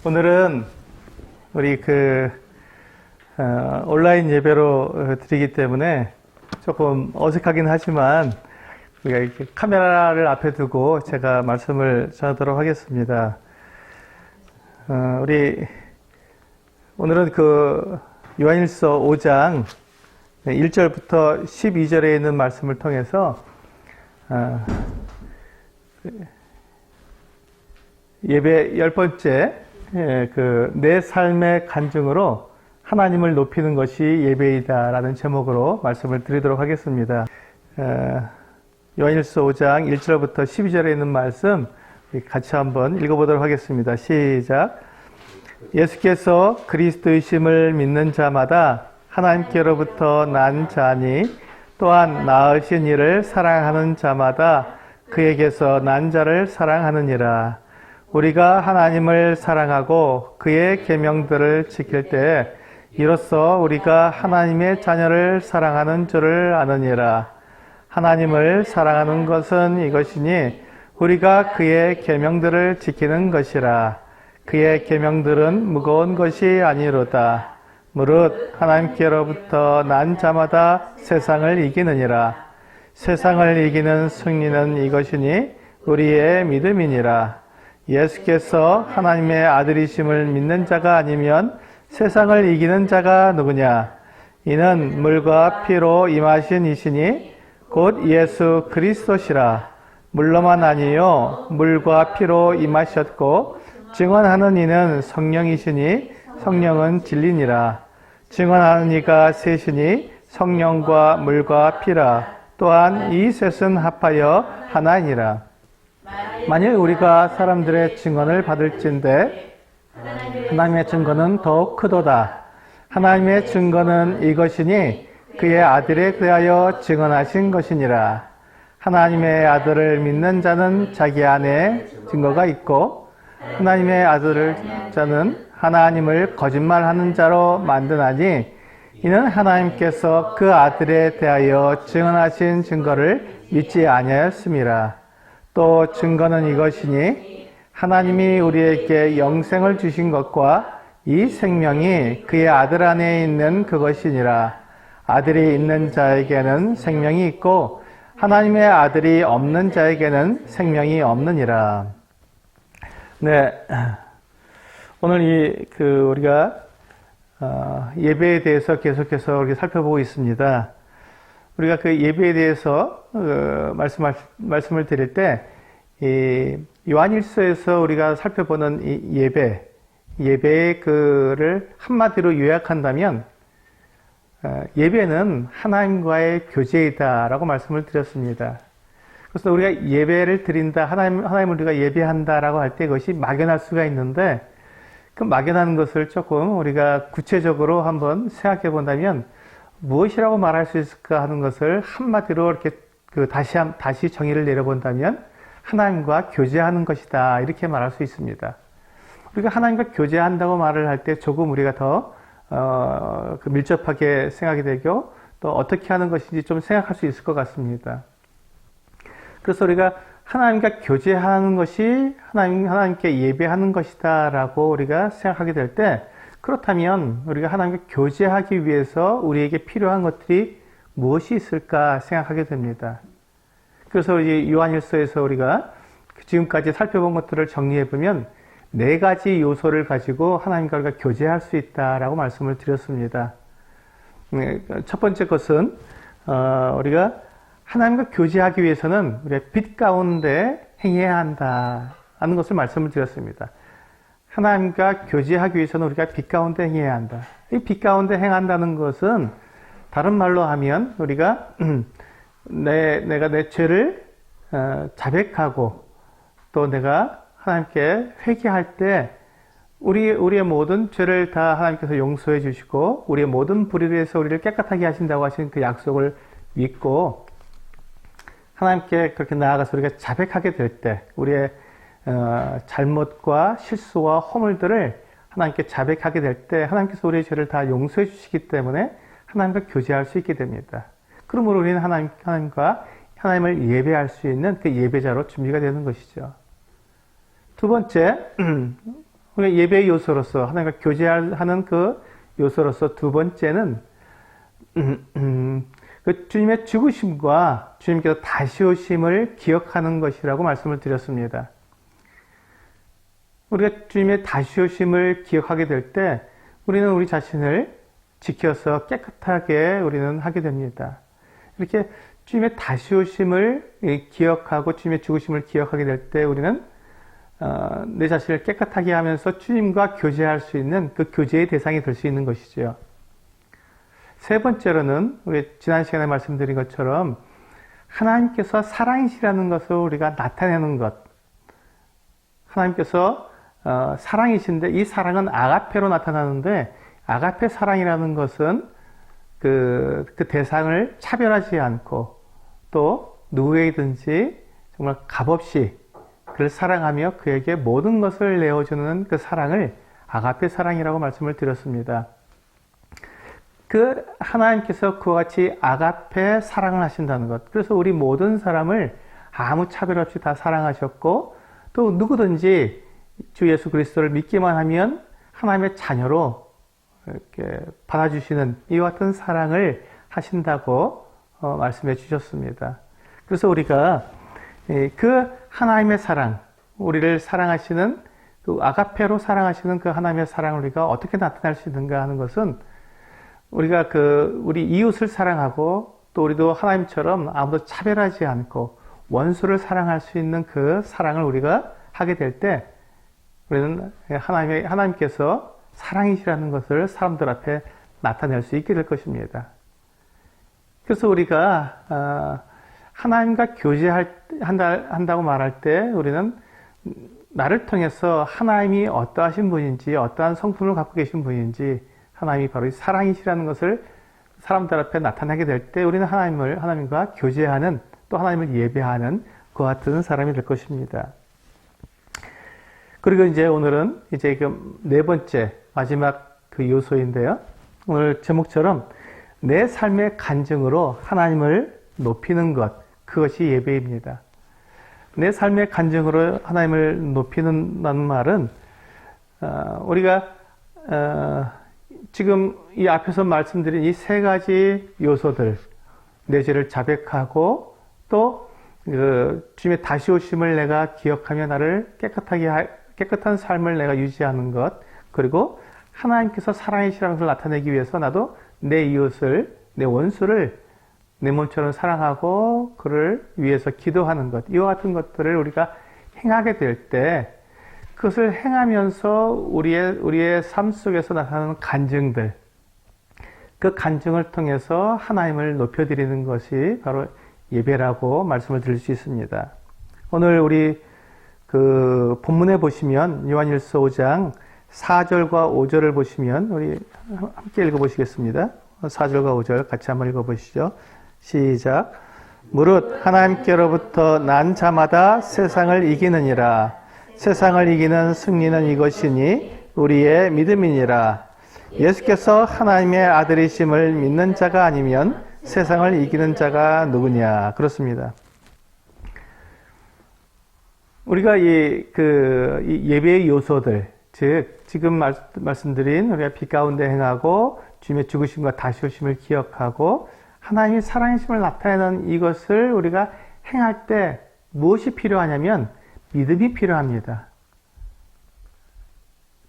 오늘은 우리 온라인 예배로 드리기 때문에 조금 어색하긴 하지만 우리가 이렇게 카메라를 앞에 두고 제가 말씀을 전하도록 하겠습니다. 오늘은 요한일서 5장 1절부터 12절에 있는 말씀을 통해서 예배 10번째 내 삶의 간증으로 하나님을 높이는 것이 예배이다 라는 제목으로 말씀을 드리도록 하겠습니다. 요한일서 5장 1절부터 12절에 있는 말씀 같이 한번 읽어보도록 하겠습니다. 시작. 예수께서 그리스도이심을 믿는 자마다 하나님께로부터 난 자니 또한 낳으신 이를 사랑하는 자마다 그에게서 난 자를 사랑하느니라. 우리가 하나님을 사랑하고 그의 계명들을 지킬 때 이로써 우리가 하나님의 자녀를 사랑하는 줄을 아느니라. 하나님을 사랑하는 것은 이것이니 우리가 그의 계명들을 지키는 것이라. 그의 계명들은 무거운 것이 아니로다. 무릇 하나님께로부터 난 자마다 세상을 이기느니라. 세상을 이기는 승리는 이것이니 우리의 믿음이니라. 예수께서 하나님의 아들이심을 믿는 자가 아니면 세상을 이기는 자가 누구냐? 이는 물과 피로 임하신 이시니 곧 예수 그리스도시라. 물로만 아니요 물과 피로 임하셨고 증언하는 이는 성령이시니 성령은 진리니라. 증언하는 이가 셋이니 성령과 물과 피라. 또한 이 셋은 합하여 하나이니라. 만일 우리가 사람들의 증언을 받을진대 하나님의 증거는 더욱 크도다. 하나님의 증거는 이것이니 그의 아들에 대하여 증언하신 것이니라. 하나님의 아들을 믿는 자는 자기 안에 증거가 있고 하나님의 아들을 자는 하나님을 거짓말하는 자로 만드나니 이는 하나님께서 그 아들에 대하여 증언하신 증거를 믿지 아니하였음이라. 또 증거는 이것이니 하나님이 우리에게 영생을 주신 것과 이 생명이 그의 아들 안에 있는 그것이니라. 아들이 있는 자에게는 생명이 있고 하나님의 아들이 없는 자에게는 생명이 없느니라. 네, 오늘 우리가 예배에 대해서 계속해서 우리가 살펴보고 있습니다. 우리가 예배에 대해서 말씀을 드릴 때 요한일서에서 우리가 살펴보는 이 예배의 그를 한마디로 요약한다면 예배는 하나님과의 교제이다라고 말씀을 드렸습니다. 그래서 우리가 예배를 드린다, 하나님을 우리가 예배한다라고 할 때 그것이 막연할 수가 있는데 그 막연한 것을 조금 우리가 구체적으로 한번 생각해 본다면 무엇이라고 말할 수 있을까 하는 것을 한마디로 이렇게 다시 정의를 내려본다면 하나님과 교제하는 것이다 이렇게 말할 수 있습니다. 우리가 하나님과 교제한다고 말을 할 때 조금 우리가 더 밀접하게 생각이 되고 또 어떻게 하는 것인지 좀 생각할 수 있을 것 같습니다. 그래서 우리가 하나님과 교제하는 것이 하나님께 예배하는 것이다 라고 우리가 생각하게 될 때 그렇다면 우리가 하나님과 교제하기 위해서 우리에게 필요한 것들이 무엇이 있을까 생각하게 됩니다. 그래서 이제 요한일서에서 우리가 지금까지 살펴본 것들을 정리해보면 4가지 요소를 가지고 하나님과 우리가 교제할 수 있다라고 말씀을 드렸습니다. 첫 번째 것은 우리가 하나님과 교제하기 위해서는 우리가 빛 가운데 행해야 한다 하는 것을 말씀을 드렸습니다. 하나님과 교제하기 위해서는 우리가 빛 가운데 행해야 한다. 이 빛 가운데 행한다는 것은 다른 말로 하면 우리가 내가 내 죄를 자백하고 또 내가 하나님께 회개할 때 우리의 모든 죄를 다 하나님께서 용서해 주시고 우리의 모든 불의에서 우리를 깨끗하게 하신다고 하신 그 약속을 믿고 하나님께 그렇게 나아가서 우리가 자백하게 될 때 우리의 잘못과 실수와 허물들을 하나님께 자백하게 될 때 하나님께서 우리의 죄를 다 용서해 주시기 때문에 하나님과 교제할 수 있게 됩니다. 그러므로 우리는 하나님을 예배할 수 있는 그 예배자로 준비가 되는 것이죠. 두 번째, 우리가 예배의 요소로서 하나님과 교제하는 그 요소로서 두 번째는 그 주님의 죽으심과 주님께서 다시 오심을 기억하는 것이라고 말씀을 드렸습니다. 우리가 주님의 다시 오심을 기억하게 될 때 우리는 우리 자신을 지켜서 깨끗하게 우리는 하게 됩니다. 이렇게 주님의 다시 오심을 기억하고 주님의 죽으심을 기억하게 될 때 우리는 내 자신을 깨끗하게 하면서 주님과 교제할 수 있는 그 교제의 대상이 될 수 있는 것이죠. 세 번째로는 우리 지난 시간에 말씀드린 것처럼 하나님께서 사랑이시라는 것을 우리가 나타내는 것. 하나님께서 사랑이신데 이 사랑은 아가페로 나타나는데 아가페 사랑이라는 것은 그 대상을 차별하지 않고 또 누구에게든지 정말 값없이 그를 사랑하며 그에게 모든 것을 내어주는 그 사랑을 아가페 사랑이라고 말씀을 드렸습니다. 그 하나님께서 그와 같이 아가페 사랑을 하신다는 것. 그래서 우리 모든 사람을 아무 차별 없이 다 사랑하셨고 또 누구든지 주 예수 그리스도를 믿기만 하면 하나님의 자녀로 이렇게 받아주시는 이와 같은 사랑을 하신다고 말씀해 주셨습니다. 그래서 우리가 그 하나님의 사랑, 우리를 사랑하시는 그 아가페로 사랑하시는 그 하나님의 사랑을 우리가 어떻게 나타낼 수 있는가 하는 것은 우리가 우리 이웃을 사랑하고 또 우리도 하나님처럼 아무도 차별하지 않고 원수를 사랑할 수 있는 그 사랑을 우리가 하게 될 때 우리는 하나님께서 사랑이시라는 것을 사람들 앞에 나타낼 수 있게 될 것입니다. 그래서 우리가 하나님과 교제한다고 말할 때 우리는 나를 통해서 하나님이 어떠하신 분인지 어떠한 성품을 갖고 계신 분인지 하나님이 바로 사랑이시라는 것을 사람들 앞에 나타나게 될 때 우리는 하나님과 교제하는 또 하나님을 예배하는 그와 같은 사람이 될 것입니다. 그리고 이제 오늘은 이제 그 네 번째 마지막 그 요소인데요. 오늘 제목처럼 내 삶의 간증으로 하나님을 높이는 것, 그것이 예배입니다. 내 삶의 간증으로 하나님을 높이는다는 말은 우리가 지금 이 앞에서 말씀드린 이 세 가지 요소들, 내 죄를 자백하고 또 주님의 다시 오심을 내가 기억하며 나를 깨끗한 삶을 내가 유지하는 것, 그리고 하나님께서 사랑이시라는 것을 나타내기 위해서 나도 내 이웃을, 내 원수를 내 몸처럼 사랑하고 그를 위해서 기도하는 것, 이와 같은 것들을 우리가 행하게 될 때 그것을 행하면서 우리의 삶 속에서 나타나는 간증들, 그 간증을 통해서 하나님을 높여드리는 것이 바로 예배라고 말씀을 드릴 수 있습니다. 오늘 우리 그 본문에 보시면 요한일서 5장 4절과 5절을 보시면 우리 함께 읽어보시겠습니다. 4절과 5절 같이 한번 읽어보시죠. 시작. 무릇 하나님께로부터 난 자마다 세상을 이기느니라. 세상을 이기는 승리는 이것이니 우리의 믿음이니라. 예수께서 하나님의 아들이심을 믿는 자가 아니면 세상을 이기는 자가 누구냐. 그렇습니다. 우리가 이 예배의 요소들, 즉 지금 말씀드린 우리가 빛 가운데 행하고 주님의 죽으심과 다시 오심을 기억하고 하나님의 사랑이심을 나타내는 이것을 우리가 행할 때 무엇이 필요하냐면 믿음이 필요합니다.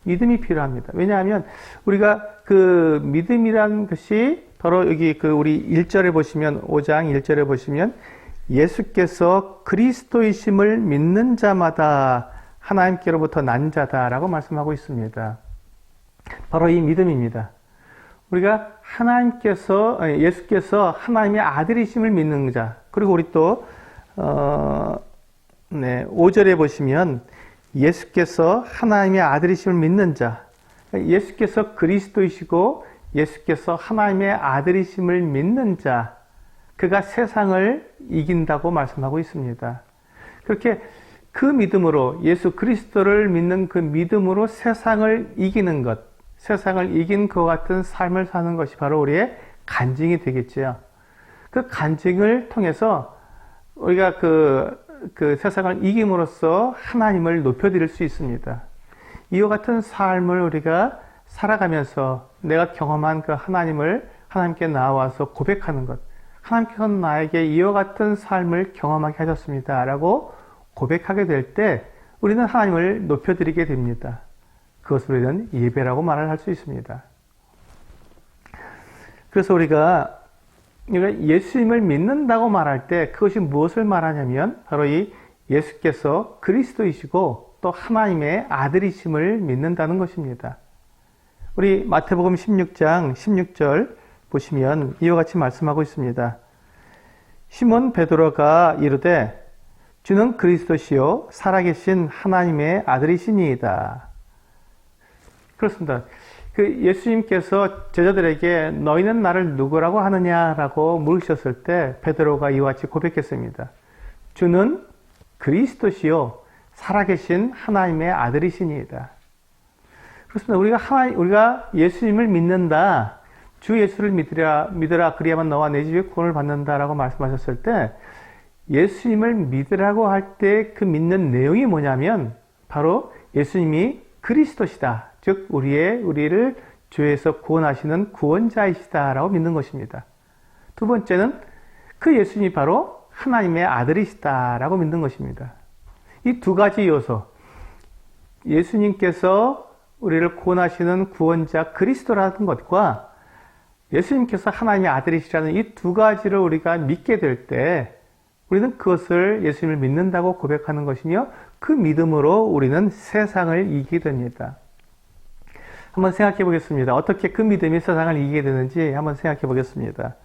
믿음이 필요합니다. 왜냐하면 우리가 그 믿음이란 것이 바로 여기 우리 1절에 보시면 5장 1절에 보시면 예수께서 그리스도이심을 믿는 자마다 하나님께로부터 난 자다라고 말씀하고 있습니다. 바로 이 믿음입니다. 우리가 예수께서 하나님의 아들이심을 믿는 자, 그리고 우리 또 5절에 보시면 예수께서 하나님의 아들이심을 믿는 자, 예수께서 그리스도이시고 예수께서 하나님의 아들이심을 믿는 자, 그가 세상을 이긴다고 말씀하고 있습니다. 그렇게 그 믿음으로 예수 그리스도를 믿는 그 믿음으로 세상을 이기는 것, 세상을 이긴 그와 같은 삶을 사는 것이 바로 우리의 간증이 되겠지요. 그 간증을 통해서 우리가 그 세상을 이김으로써 하나님을 높여드릴 수 있습니다. 이와 같은 삶을 우리가 살아가면서 내가 경험한 그 하나님을 하나님께 나와서 고백하는 것, 하나님께서 나에게 이와 같은 삶을 경험하게 하셨습니다 라고 고백하게 될 때 우리는 하나님을 높여드리게 됩니다. 그것을 우리는 예배라고 말을 할 수 있습니다. 그래서 우리가 예수님을 믿는다고 말할 때 그것이 무엇을 말하냐면 바로 이 예수께서 그리스도이시고 또 하나님의 아들이심을 믿는다는 것입니다. 우리 마태복음 16장 16절 보시면 이와 같이 말씀하고 있습니다. 시몬 베드로가 이르되 주는 그리스도시요 살아계신 하나님의 아들이시니이다. 그렇습니다. 그 예수님께서 제자들에게 너희는 나를 누구라고 하느냐라고 물으셨을 때 베드로가 이와 같이 고백했습니다. 주는 그리스도시요 살아계신 하나님의 아들이시니이다. 그렇습니다. 우리가 예수님을 믿는다. 주 예수를 믿으라 그리야만 너와 내 집에 구원을 받는다라고 말씀하셨을 때 예수님을 믿으라고 할 때 그 믿는 내용이 뭐냐면 바로 예수님이 그리스도시다. 즉 우리를 죄에서 구원하시는 구원자이시다라고 믿는 것입니다. 두 번째는 그 예수님이 바로 하나님의 아들이시다라고 믿는 것입니다. 이 두 가지 요소, 예수님께서 우리를 구원하시는 구원자 그리스도라는 것과 예수님께서 하나님의 아들이시라는 이 두 가지를 우리가 믿게 될 때 우리는 그것을 예수님을 믿는다고 고백하는 것이며 그 믿음으로 우리는 세상을 이기게 됩니다. 한번 생각해 보겠습니다. 어떻게 그 믿음이 세상을 이기게 되는지 한번 생각해 보겠습니다.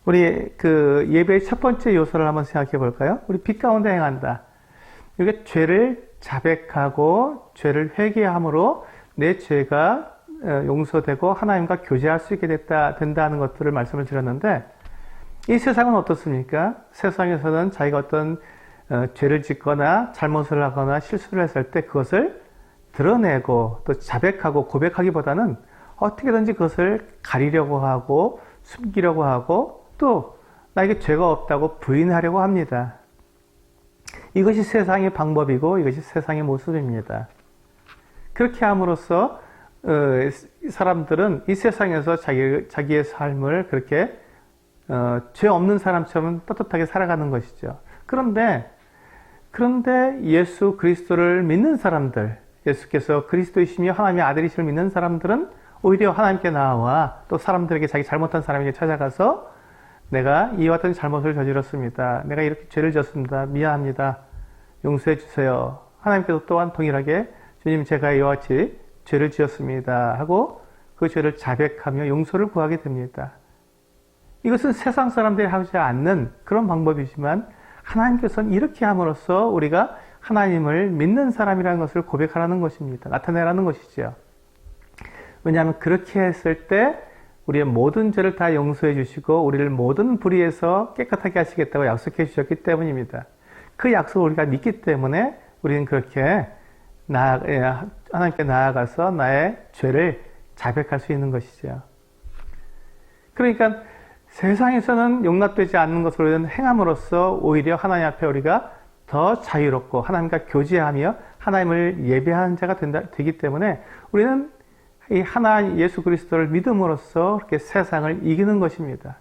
우리 그 예배의 첫 번째 요소를 한번 생각해 볼까요? 우리 빛 가운데 행한다. 이게 죄를 자백하고 죄를 회개함으로 내 죄가 용서되고 하나님과 교제할 수 있게 된다는 것들을 말씀을 드렸는데 이 세상은 어떻습니까? 세상에서는 자기가 어떤 죄를 짓거나 잘못을 하거나 실수를 했을 때 그것을 드러내고 또 자백하고 고백하기보다는 어떻게든지 그것을 가리려고 하고 숨기려고 하고 또 나에게 죄가 없다고 부인하려고 합니다. 이것이 세상의 방법이고 이것이 세상의 모습입니다. 그렇게 함으로써 사람들은 이 세상에서 자기의 삶을 그렇게 죄 없는 사람처럼 떳떳하게 살아가는 것이죠. 그런데 예수 그리스도를 믿는 사람들, 예수께서 그리스도이시며 하나님의 아들이심을 믿는 사람들은 오히려 하나님께 나와 또 사람들에게 자기 잘못한 사람에게 찾아가서 내가 이와 같은 잘못을 저질렀습니다. 내가 이렇게 죄를 졌습니다. 미안합니다. 용서해 주세요. 하나님께서 또한 동일하게 주님 제가 이와 같이 죄를 지었습니다 하고 그 죄를 자백하며 용서를 구하게 됩니다. 이것은 세상 사람들이 하지 않는 그런 방법이지만 하나님께서는 이렇게 함으로써 우리가 하나님을 믿는 사람이라는 것을 고백하라는 것입니다. 나타내라는 것이죠. 왜냐하면 그렇게 했을 때 우리의 모든 죄를 다 용서해 주시고 우리를 모든 불의에서 깨끗하게 하시겠다고 약속해 주셨기 때문입니다. 그 약속을 우리가 믿기 때문에 우리는 그렇게 하나님께 나아가서 나의 죄를 자백할 수 있는 것이죠. 그러니까 세상에서는 용납되지 않는 것을 우리는 행함으로써 오히려 하나님 앞에 우리가 더 자유롭고 하나님과 교제하며 하나님을 예배하는 자가 되기 때문에 우리는 이 하나님 예수 그리스도를 믿음으로써 그렇게 세상을 이기는 것입니다.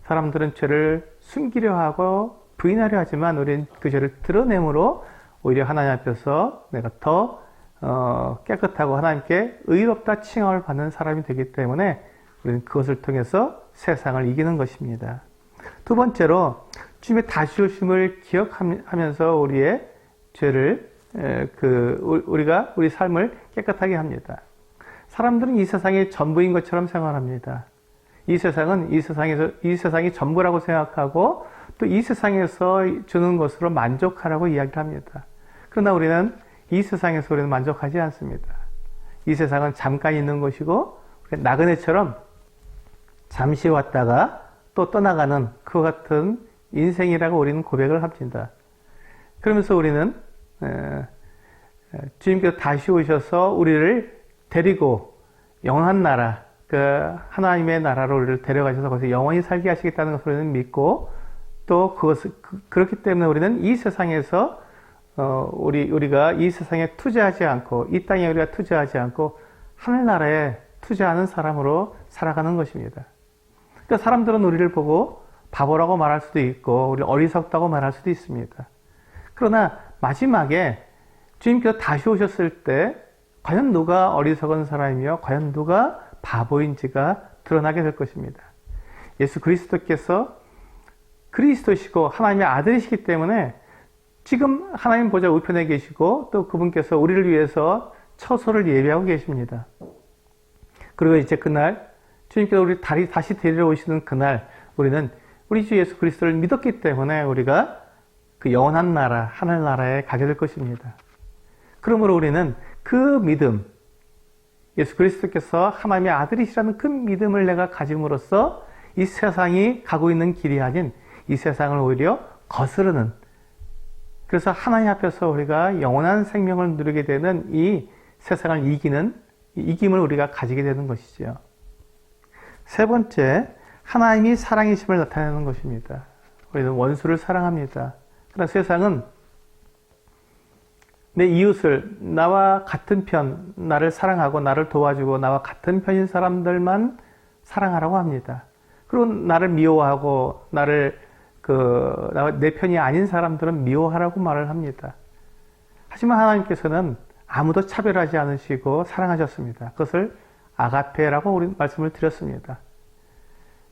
사람들은 죄를 숨기려 하고 부인하려 하지만 우리는 그 죄를 드러내므로 오히려 하나님 앞에서 내가 더 깨끗하고 하나님께 의롭다 칭함을 받는 사람이 되기 때문에 우리는 그것을 통해서 세상을 이기는 것입니다. 두 번째로 주님의 다시 오심을 기억하면서 우리의 죄를 우리 삶을 깨끗하게 합니다. 사람들은 이 세상이 전부인 것처럼 생각합니다. 이 세상이 전부라고 생각하고 또 이 세상에서 주는 것으로 만족하라고 이야기를 합니다. 그러나 우리는 이 세상에서 우리는 만족하지 않습니다. 이 세상은 잠깐 있는 것이고 나그네처럼 잠시 왔다가 또 떠나가는 그와 같은 인생이라고 우리는 고백을 합니다. 그러면서 우리는 주님께서 다시 오셔서 우리를 데리고 영원한 나라, 그 하나님의 나라로 우리를 데려가셔서 거기서 영원히 살게 하시겠다는 것을 우리는 믿고 또 그렇기 때문에 우리는 이 세상에서 우리가 이 세상에 투자하지 않고, 이 땅에 우리가 투자하지 않고, 하늘나라에 투자하는 사람으로 살아가는 것입니다. 그러니까 사람들은 우리를 보고 바보라고 말할 수도 있고, 우리 어리석다고 말할 수도 있습니다. 그러나 마지막에 주님께서 다시 오셨을 때, 과연 누가 어리석은 사람이며, 과연 누가 바보인지가 드러나게 될 것입니다. 예수 그리스도께서 그리스도시고 하나님의 아들이시기 때문에 지금 하나님 보좌 우편에 계시고 또 그분께서 우리를 위해서 처소를 예비하고 계십니다. 그리고 이제 그날 주님께서 우리 다시 데리러 오시는 그날 우리는 우리 주 예수 그리스도를 믿었기 때문에 우리가 그 영원한 나라, 하늘나라에 가게 될 것입니다. 그러므로 우리는 그 믿음, 예수 그리스도께서 하나님의 아들이시라는 그 믿음을 내가 가짐으로써 이 세상이 가고 있는 길이 아닌 이 세상을 오히려 거스르는, 그래서 하나님 앞에서 우리가 영원한 생명을 누리게 되는 이 세상을 이기는 이김을 우리가 가지게 되는 것이죠. 세 번째, 하나님이 사랑이심을 나타내는 것입니다. 우리는 원수를 사랑합니다. 그러나 세상은 내 이웃을, 나와 같은 편, 나를 사랑하고 나를 도와주고 나와 같은 편인 사람들만 사랑하라고 합니다. 그리고 나를 미워하고 내 편이 아닌 사람들은 미워하라고 말을 합니다. 하지만 하나님께서는 아무도 차별하지 않으시고 사랑하셨습니다. 그것을 아가페라고 우리 말씀을 드렸습니다.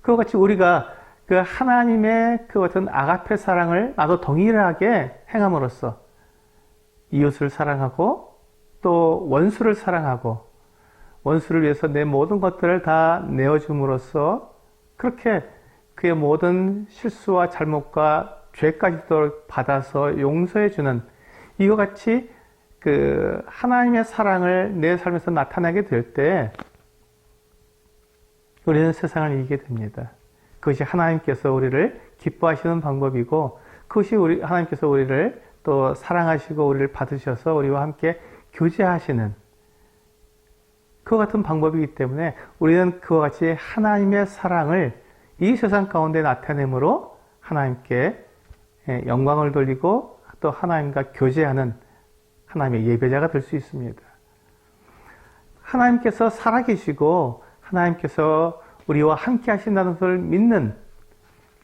그와 같이 우리가 그 하나님의 그 같은 아가페 사랑을 나도 동일하게 행함으로써 이웃을 사랑하고 또 원수를 사랑하고 원수를 위해서 내 모든 것들을 다 내어줌으로써 그렇게 그의 모든 실수와 잘못과 죄까지도 받아서 용서해주는 이와 같이 그 하나님의 사랑을 내 삶에서 나타나게 될 때 우리는 세상을 이기게 됩니다. 그것이 하나님께서 우리를 기뻐하시는 방법이고 그것이 하나님께서 우리를 또 사랑하시고 우리를 받으셔서 우리와 함께 교제하시는 그와 같은 방법이기 때문에 우리는 그와 같이 하나님의 사랑을 이 세상 가운데 나타내므로 하나님께 영광을 돌리고 또 하나님과 교제하는 하나님의 예배자가 될 수 있습니다. 하나님께서 살아계시고 하나님께서 우리와 함께 하신다는 것을 믿는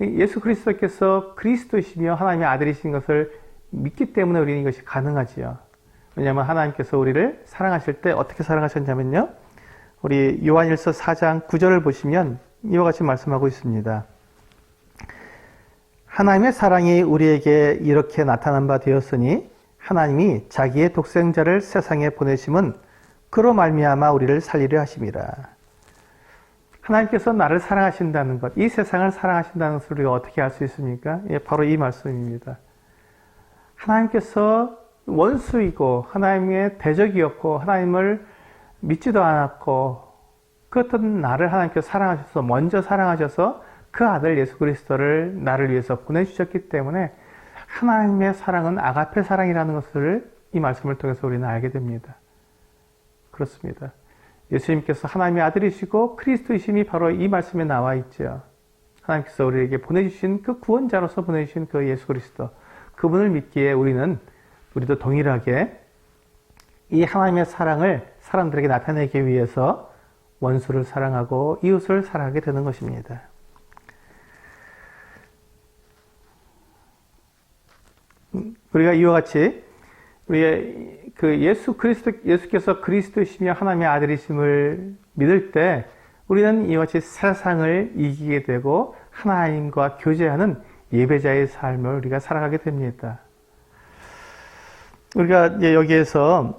예수 그리스도께서 그리스도시며 하나님의 아들이신 것을 믿기 때문에 우리는 이것이 가능하지요. 왜냐하면 하나님께서 우리를 사랑하실 때 어떻게 사랑하셨냐면요. 우리 요한일서 4장 9절을 보시면 이와 같이 말씀하고 있습니다. 하나님의 사랑이 우리에게 이렇게 나타난 바 되었으니 하나님이 자기의 독생자를 세상에 보내심은 그로 말미암아 우리를 살리려 하심이라. 하나님께서 나를 사랑하신다는 것, 이 세상을 사랑하신다는 것을 우리가 어떻게 알 수 있습니까? 바로 이 말씀입니다. 하나님께서 원수이고 하나님의 대적이었고 하나님을 믿지도 않았고 그 어떤 나를 하나님께서 사랑하셔서 먼저 사랑하셔서 그 아들 예수 그리스도를 나를 위해서 보내주셨기 때문에 하나님의 사랑은 아가페 사랑이라는 것을 이 말씀을 통해서 우리는 알게 됩니다. 그렇습니다. 예수님께서 하나님의 아들이시고 그리스도이심이 바로 이 말씀에 나와 있죠. 하나님께서 우리에게 보내주신 그 구원자로서 보내주신 그 예수 그리스도 그분을 믿기에 우리도 동일하게 이 하나님의 사랑을 사람들에게 나타내기 위해서 원수를 사랑하고 이웃을 사랑하게 되는 것입니다. 우리가 이와 같이 우리의 그 예수께서 그리스도이시며 하나님의 아들이심을 믿을 때 우리는 이와 같이 세상을 이기게 되고 하나님과 교제하는 예배자의 삶을 우리가 살아가게 됩니다. 우리가 이제 여기에서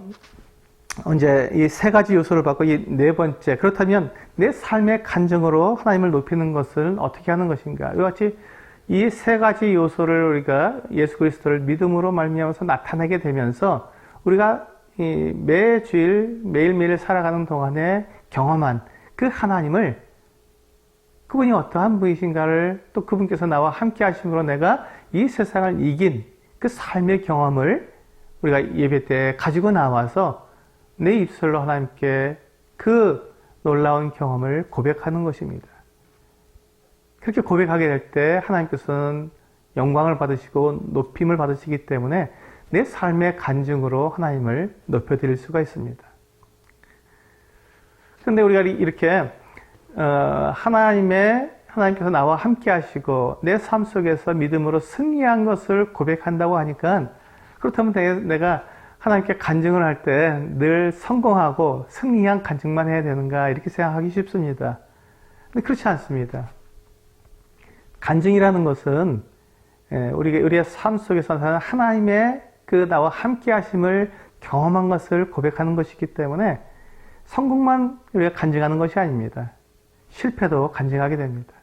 이제 이 세 가지 요소를 받고 이 네 번째, 그렇다면 내 삶의 간증으로 하나님을 높이는 것은 어떻게 하는 것인가? 이와 같이 이 세 가지 요소를 우리가 예수 그리스도를 믿음으로 말미암아서 나타내게 되면서 우리가 매주일 매일매일 살아가는 동안에 경험한 그 하나님을 그분이 어떠한 분이신가를 또 그분께서 나와 함께 하심으로 내가 이 세상을 이긴 그 삶의 경험을 우리가 예배 때 가지고 나와서 내 입술로 하나님께 그 놀라운 경험을 고백하는 것입니다. 그렇게 고백하게 될 때 하나님께서는 영광을 받으시고 높임을 받으시기 때문에 내 삶의 간증으로 하나님을 높여드릴 수가 있습니다. 그런데 우리가 이렇게 하나님께서 나와 함께 하시고 내 삶 속에서 믿음으로 승리한 것을 고백한다고 하니까, 그렇다면 내가 하나님께 간증을 할 때 늘 성공하고 승리한 간증만 해야 되는가, 이렇게 생각하기 쉽습니다. 근데 그렇지 않습니다. 간증이라는 것은 우리의 삶 속에서 하나님의 그 나와 함께 하심을 경험한 것을 고백하는 것이기 때문에 성공만 우리가 간증하는 것이 아닙니다. 실패도 간증하게 됩니다.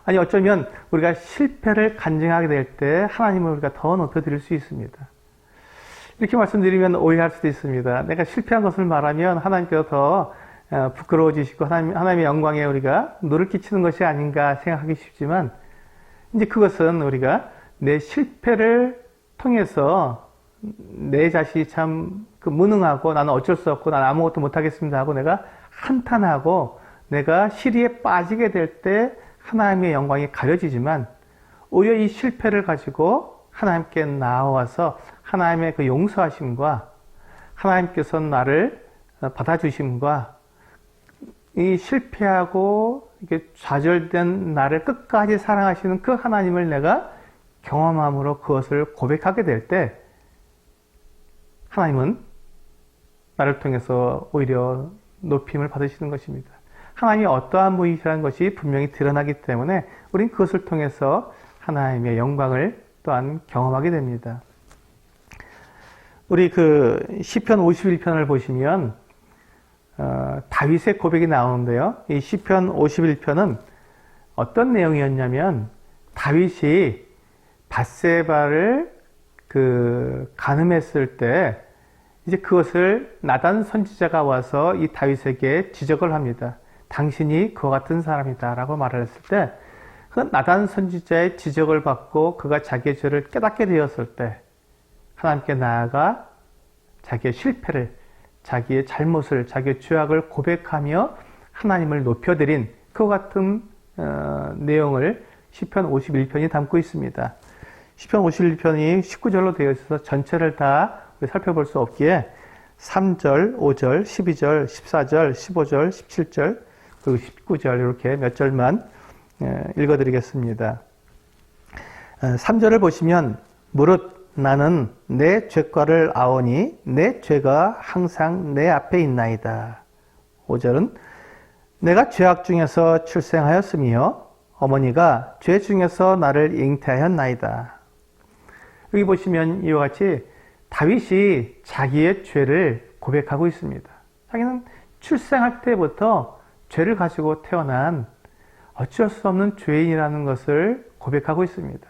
아니, 어쩌면 우리가 실패를 간증하게 될 때 하나님을 우리가 더 높여드릴 수 있습니다. 이렇게 말씀드리면 오해할 수도 있습니다. 내가 실패한 것을 말하면 하나님께서 더 부끄러워지시고 하나님의 영광에 우리가 누를 끼치는 것이 아닌가 생각하기 쉽지만, 이제 그것은 우리가 내 실패를 통해서 내 자신이 참 무능하고 나는 어쩔 수 없고 나는 아무것도 못하겠습니다 하고 내가 한탄하고 내가 시리에 빠지게 될 때 하나님의 영광이 가려지지만, 오히려 이 실패를 가지고 하나님께 나와서 하나님의 그 용서하심과 하나님께서 나를 받아주심과 이 실패하고 이렇게 좌절된 나를 끝까지 사랑하시는 그 하나님을 내가 경험함으로 그것을 고백하게 될 때 하나님은 나를 통해서 오히려 높임을 받으시는 것입니다. 하나님이 어떠한 분이시라는 것이 분명히 드러나기 때문에 우린 그것을 통해서 하나님의 영광을 또한 경험하게 됩니다. 우리 시편 51편을 보시면 다윗의 고백이 나오는데요. 이 시편 51편은 어떤 내용이었냐면, 다윗이 밧세바를 간음했을 때 이제 그것을 나단 선지자가 와서 이 다윗에게 지적을 합니다. 당신이 그와 같은 사람이다 라고 말을 했을 때, 그 나단 선지자의 지적을 받고 그가 자기의 죄를 깨닫게 되었을 때 하나님께 나아가 자기의 실패를, 자기의 잘못을, 자기의 죄악을 고백하며 하나님을 높여드린 그와 같은 내용을 시편 51편이 담고 있습니다. 시편 51편이 19절로 되어 있어서 전체를 다 살펴볼 수 없기에 3절, 5절, 12절, 14절, 15절, 17절, 그리고 19절 이렇게 몇 절만 읽어드리겠습니다. 3절을 보시면, 무릇 나는 내 죄과를 아오니 내 죄가 항상 내 앞에 있나이다. 5절은 내가 죄악 중에서 출생하였으며 어머니가 죄 중에서 나를 잉태하였나이다. 여기 보시면 이와 같이 다윗이 자기의 죄를 고백하고 있습니다. 자기는 출생할 때부터 죄를 가지고 태어난 어쩔 수 없는 죄인이라는 것을 고백하고 있습니다.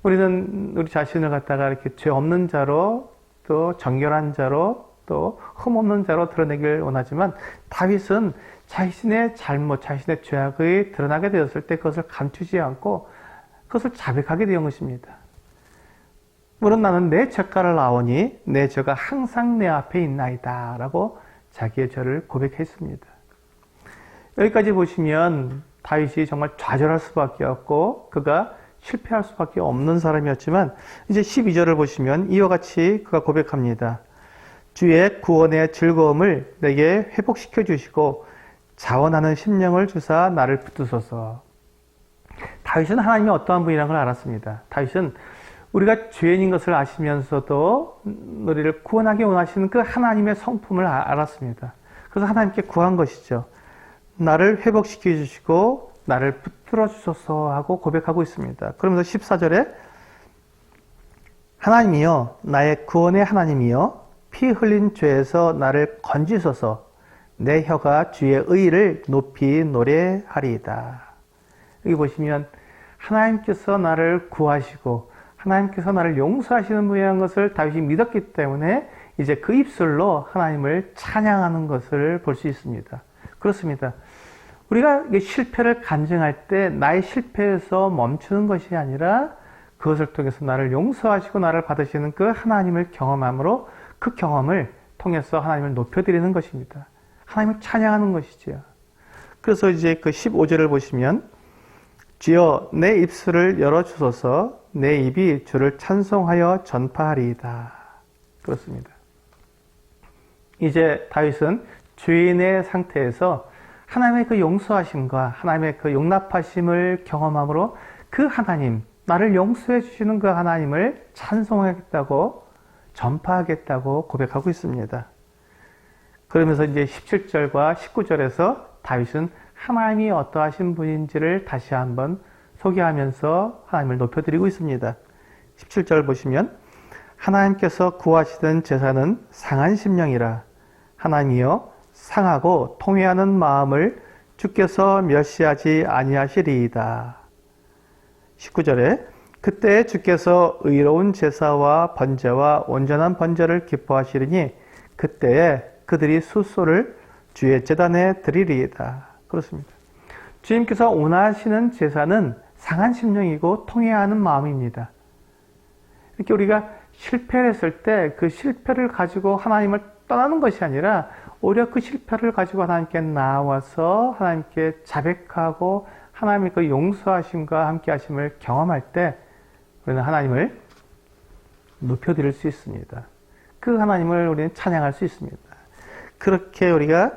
우리는 우리 자신을 갖다가 이렇게 죄 없는 자로, 또 정결한 자로, 또 흠 없는 자로 드러내길 원하지만, 다윗은 자신의 잘못, 자신의 죄악이 드러나게 되었을 때 그것을 감추지 않고 그것을 자백하게 된 것입니다. 물론 나는 내 죄가를 아오니 내 죄가 항상 내 앞에 있나이다 라고 자기의 죄를 고백했습니다. 여기까지 보시면 다윗이 정말 좌절할 수밖에 없고 그가 실패할 수밖에 없는 사람이었지만, 이제 12절을 보시면 이와 같이 그가 고백합니다. 주의 구원의 즐거움을 내게 회복시켜 주시고 자원하는 심령을 주사 나를 붙드소서. 다윗은 하나님이 어떠한 분이라는 걸 알았습니다. 다윗은 우리가 죄인인 것을 아시면서도 우리를 구원하기 원하시는 그 하나님의 성품을 알았습니다. 그래서 하나님께 구한 것이죠. 나를 회복시켜 주시고 나를 붙들어 주소서 하고 고백하고 있습니다. 그러면서 14절에 하나님이여, 나의 구원의 하나님이여, 피 흘린 죄에서 나를 건지소서. 내 혀가 주의 의를 높이 노래하리이다. 여기 보시면 하나님께서 나를 구하시고 하나님께서 나를 용서하시는 분이라는 것을 다윗이 믿었기 때문에 이제 그 입술로 하나님을 찬양하는 것을 볼 수 있습니다. 그렇습니다. 우리가 실패를 간증할 때 나의 실패에서 멈추는 것이 아니라 그것을 통해서 나를 용서하시고 나를 받으시는 그 하나님을 경험함으로 그 경험을 통해서 하나님을 높여드리는 것입니다. 하나님을 찬양하는 것이지요. 그래서 이제 그 15절을 보시면 주여 내 입술을 열어주소서, 내 입이 주를 찬송하여 전파하리이다. 그렇습니다. 이제 다윗은 죄인의 상태에서 하나님의 그 용서하심과 하나님의 그 용납하심을 경험함으로 그 하나님, 나를 용서해 주시는 그 하나님을 찬송하겠다고, 전파하겠다고 고백하고 있습니다. 그러면서 이제 17절과 19절에서 다윗은 하나님이 어떠하신 분인지를 다시 한번 소개하면서 하나님을 높여드리고 있습니다. 17절 보시면 하나님께서 구하시던 제사는 상한 심령이라. 하나님이여 상하고 통회하는 마음을 주께서 멸시하지 아니하시리이다. 19절에 그때 주께서 의로운 제사와 번제와 온전한 번제를 기뻐하시리니 그때에 그들이 숫소를 주의 제단에 드리리이다. 그렇습니다. 주님께서 원하시는 제사는 상한 심령이고 통회하는 마음입니다. 이렇게 우리가 실패를 했을 때 그 실패를 가지고 하나님을 떠나는 것이 아니라 오히려 그 실패를 가지고 하나님께 나와서 하나님께 자백하고 하나님의 그 용서하심과 함께 하심을 경험할 때 우리는 하나님을 높여드릴 수 있습니다. 그 하나님을 우리는 찬양할 수 있습니다. 그렇게 우리가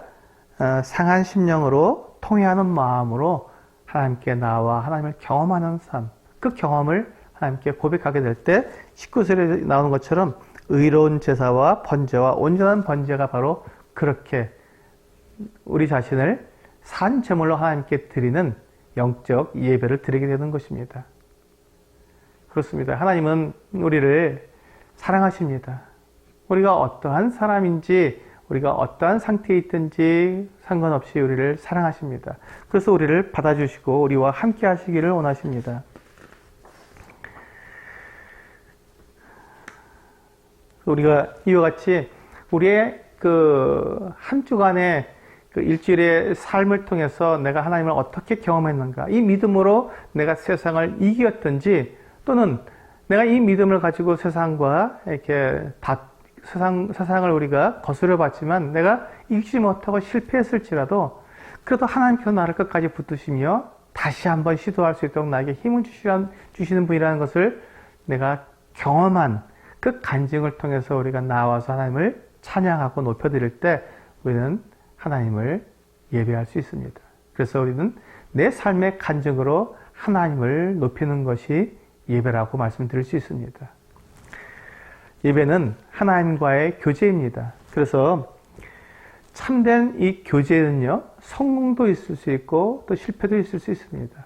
상한 심령으로 통회하는 마음으로 하나님께 나와 하나님을 경험하는 삶, 그 경험을 하나님께 고백하게 될 때 19절에 나오는 것처럼 의로운 제사와 번제와 온전한 번제가 바로 그렇게 우리 자신을 산 제물로 하나님께 드리는 영적 예배를 드리게 되는 것입니다. 그렇습니다. 하나님은 우리를 사랑하십니다. 우리가 어떠한 사람인지 우리가 어떠한 상태에 있든지 상관없이 우리를 사랑하십니다. 그래서 우리를 받아주시고 우리와 함께 하시기를 원하십니다. 우리가 이와 같이 우리의 그 한 주간의 그 일주일의 삶을 통해서 내가 하나님을 어떻게 경험했는가, 이 믿음으로 내가 세상을 이겼든지 또는 내가 이 믿음을 가지고 세상과 이렇게 세상을 우리가 거스려 봤지만 내가 이기지 못하고 실패했을지라도 그래도 하나님께서 나를 끝까지 붙드시며 다시 한번 시도할 수 있도록 나에게 힘을 주시는 분이라는 것을 내가 경험한 그 간증을 통해서 우리가 나와서 하나님을 찬양하고 높여드릴 때 우리는 하나님을 예배할 수 있습니다. 그래서 우리는 내 삶의 간증으로 하나님을 높이는 것이 예배라고 말씀드릴 수 있습니다. 예배는 하나님과의 교제입니다. 그래서 참된 이 교제는요, 성공도 있을 수 있고 또 실패도 있을 수 있습니다.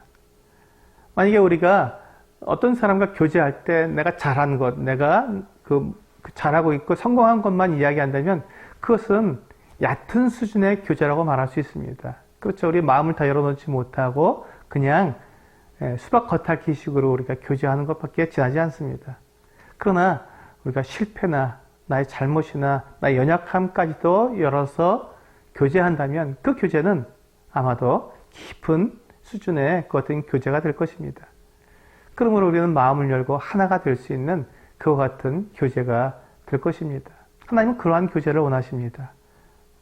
만약에 우리가 어떤 사람과 교제할 때 내가 잘한 것, 내가 잘하고 있고 성공한 것만 이야기한다면 그것은 얕은 수준의 교제라고 말할 수 있습니다. 그렇죠. 우리 마음을 다 열어놓지 못하고 그냥 수박 겉핥기식으로 우리가 교제하는 것밖에 지나지 않습니다. 그러나 우리가 실패나 나의 잘못이나 나의 연약함까지도 열어서 교제한다면 그 교제는 아마도 깊은 수준의 그 어떤 교제가 될 것입니다. 그러므로 우리는 마음을 열고 하나가 될 수 있는 그와 같은 교제가 될 것입니다. 하나님은 그러한 교제를 원하십니다.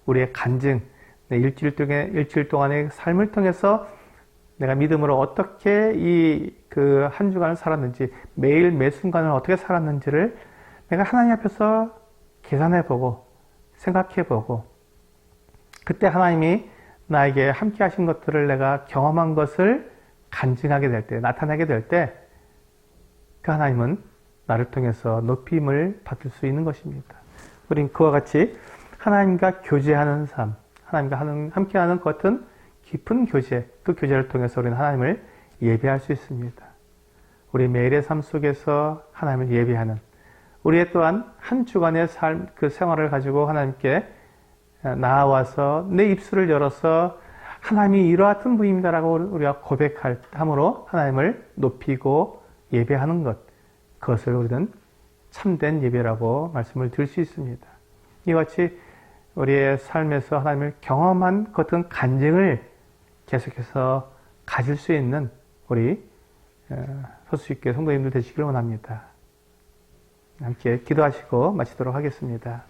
우리의 간증, 일주일 동안의 삶을 통해서 내가 믿음으로 어떻게 그 한 주간을 살았는지, 매일 매 순간을 어떻게 살았는지를 내가 하나님 앞에서 계산해보고 생각해보고 그때 하나님이 나에게 함께 하신 것들을 내가 경험한 것을 간증하게 될 때, 나타나게 될 때 그 하나님은 나를 통해서 높임을 받을 수 있는 것입니다. 우린 그와 같이 하나님과 교제하는 삶, 하나님과 함께하는 것 같은 깊은 교제, 그 교제를 통해서 우리는 하나님을 예배할 수 있습니다. 우리 매일의 삶 속에서 하나님을 예배하는, 우리의 또한 한 주간의 삶, 그 생활을 가지고 하나님께 나아와서 내 입술을 열어서 하나님이 이러한 분입니다라고 우리가 고백함으로 하나님을 높이고 예배하는 것, 그것을 우리는 참된 예배라고 말씀을 드릴 수 있습니다. 이와 같이 우리의 삶에서 하나님을 경험한 같은 간증을 계속해서 가질 수 있는 우리 서수있게 성도님들 되시기를 원합니다. 함께 기도하시고 마치도록 하겠습니다.